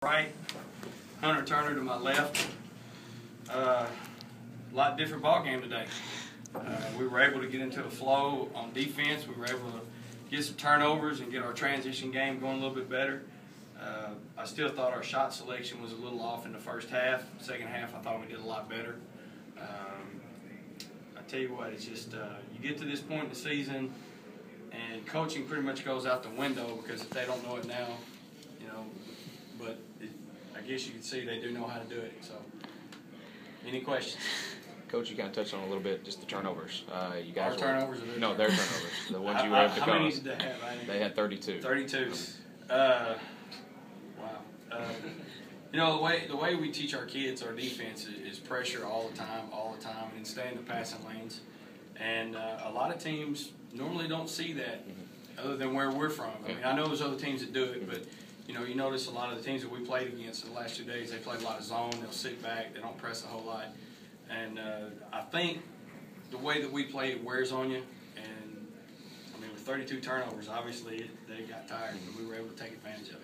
right, Hunter Turner to my left. A lot different ball game today. We were able to get into a flow on defense. We were able to get some turnovers and get our transition game going a little bit better. I still thought our shot selection was a little off in the first half. Second half, I thought we did a lot better. I tell you what, it's just you get to this point in the season, and coaching pretty much goes out the window because if they don't know it now, you know. But I guess you can see they do know how to do it. So, any questions? Coach, you kind of touched on a little bit, just the turnovers. You guys Our turnovers or their No, their turnovers. The ones you were able to How many did they have? They had 32. 32. Wow. You know, the way we teach our kids our defense is pressure all the time, and stay in the passing lanes. And a lot of teams normally don't see that other than where we're from. I mean, I know there's other teams that do it, but, you know, you notice a lot of the teams that we played against in the last 2 days, they play a lot of zone. They'll sit back. They don't press a whole lot. And I think the way that we play it wears on you. And, I mean, with 32 turnovers, obviously they got tired, but we were able to take advantage of it.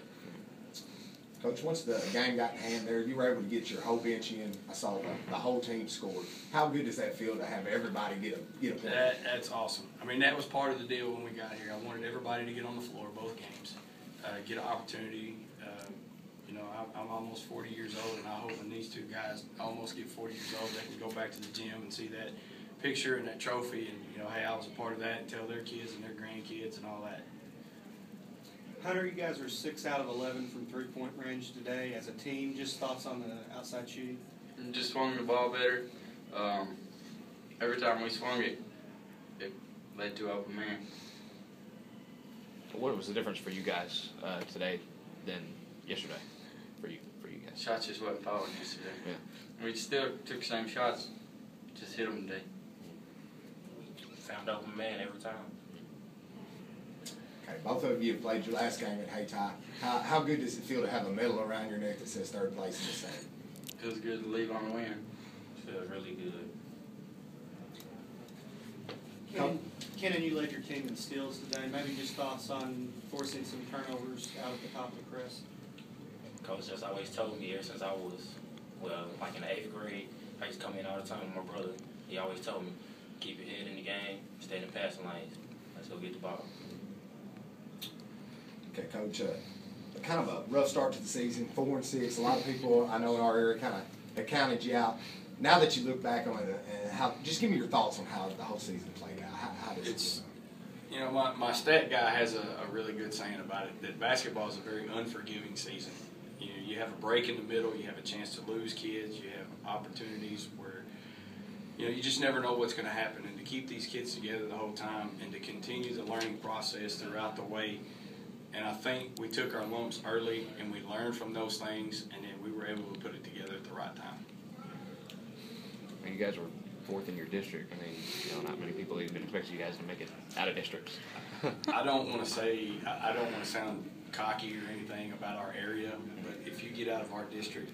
Coach, once the game got in hand there, you were able to get your whole bench in. I saw the whole team scored. How good does that feel to have everybody get a point? That's awesome. I mean, that was part of the deal when we got here. I wanted everybody to get on the floor, both games, get an opportunity. You know, I'm almost 40 years old, and I hope when these two guys almost get 40 years old, they can go back to the gym and see that picture and that trophy and, you know, hey, I was a part of that, and tell their kids and their grandkids and all that. Hunter, you guys are 6 out of 11 from three-point range today as a team. Just thoughts on the outside shooting? Just swung the ball better. Every time we swung it, it led to open man. What was the difference for you guys today than yesterday? For you guys, Shots just wasn't falling yesterday. Yeah. We still took the same shots, just hit them today. Found open man every time. Okay, both of you have played your last game at Hayti. How good does it feel to have a medal around your neck that says third place in the state? Feels good to leave on the win. Feels really good. Kenan, you led your team in steals today. Maybe just thoughts on forcing some turnovers out at the top of the press. Coach just always told me ever since I was, like in the 8th grade, I used to come in all the time with my brother. He always told me, keep your head in the game, stay in the passing lanes. Let's go get the ball. Okay, Coach, kind of a rough start to the season, 4-6. A lot of people I know in our area kind of counted you out. Now that you look back on it, just give me your thoughts on how the whole season played out. How does it feel? You know, my stat guy has a really good saying about it, that basketball is a very unforgiving season. You know, you have a break in the middle, you have a chance to lose kids, you have opportunities where, you know, you just never know what's going to happen. And to keep these kids together the whole time and to continue the learning process throughout the way. And I think we took our lumps early and we learned from those things, and then we were able to put it together at the right time. You guys were 4th in your district. I mean, you know, not many people even expect you guys to make it out of districts. I don't want to sound cocky or anything about our area, but if you get out of our district,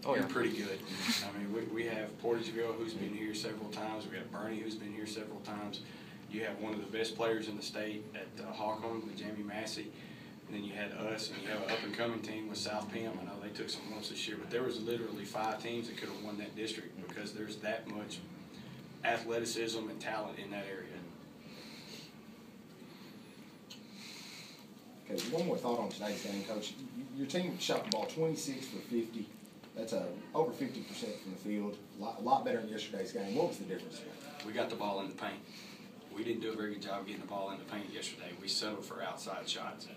you're pretty good. I mean, we have Portageville, who's been here several times. We have Bernie, who's been here several times. You have one of the best players in the state at Hawcombe with Jamie Massey. And then you had us, and you have an up-and-coming team with South Pim. I know they took some lumps this year, but there was literally 5 teams that could have won that district because there's that much athleticism and talent in that area. Okay, one more thought on today's game, Coach. Your team shot the ball 26 for 50. That's over 50% from the field. A lot better than yesterday's game. What was the difference? We got the ball in the paint. We didn't do a very good job getting the ball in the paint yesterday. We settled for outside shots.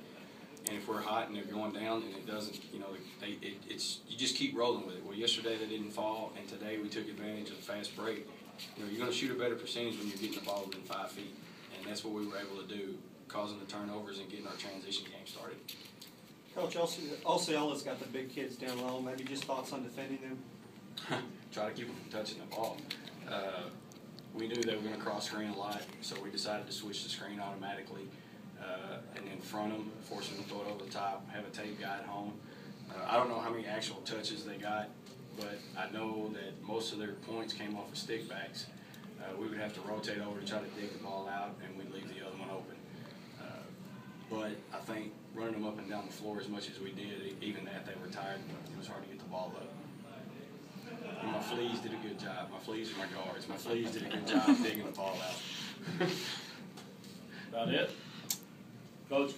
And if we're hot and they're going down and it doesn't, you know, you just keep rolling with it. Well, yesterday they didn't fall, and today we took advantage of the fast break. You know, you're going to shoot a better percentage when you're getting the ball within 5 feet. And that's what we were able to do, causing the turnovers and getting our transition game started. Coach, Osceola's got the big kids down low. Maybe just thoughts on defending them? Try to keep them from touching the ball. We knew they were going to cross screen a lot, so we decided to switch the screen automatically and then front them, force them to throw it over the top, have a tape guy at home. I don't know how many actual touches they got, but I know that most of their points came off of stick backs. We would have to rotate over to try to dig the ball out, and we'd leave the other one open. But I think running them up and down the floor as much as we did, even that they were tired, it was hard to get the ball up. And my fleas did a good job. My fleas are my guards. My fleas did a good job digging the ball out. About it? Coach.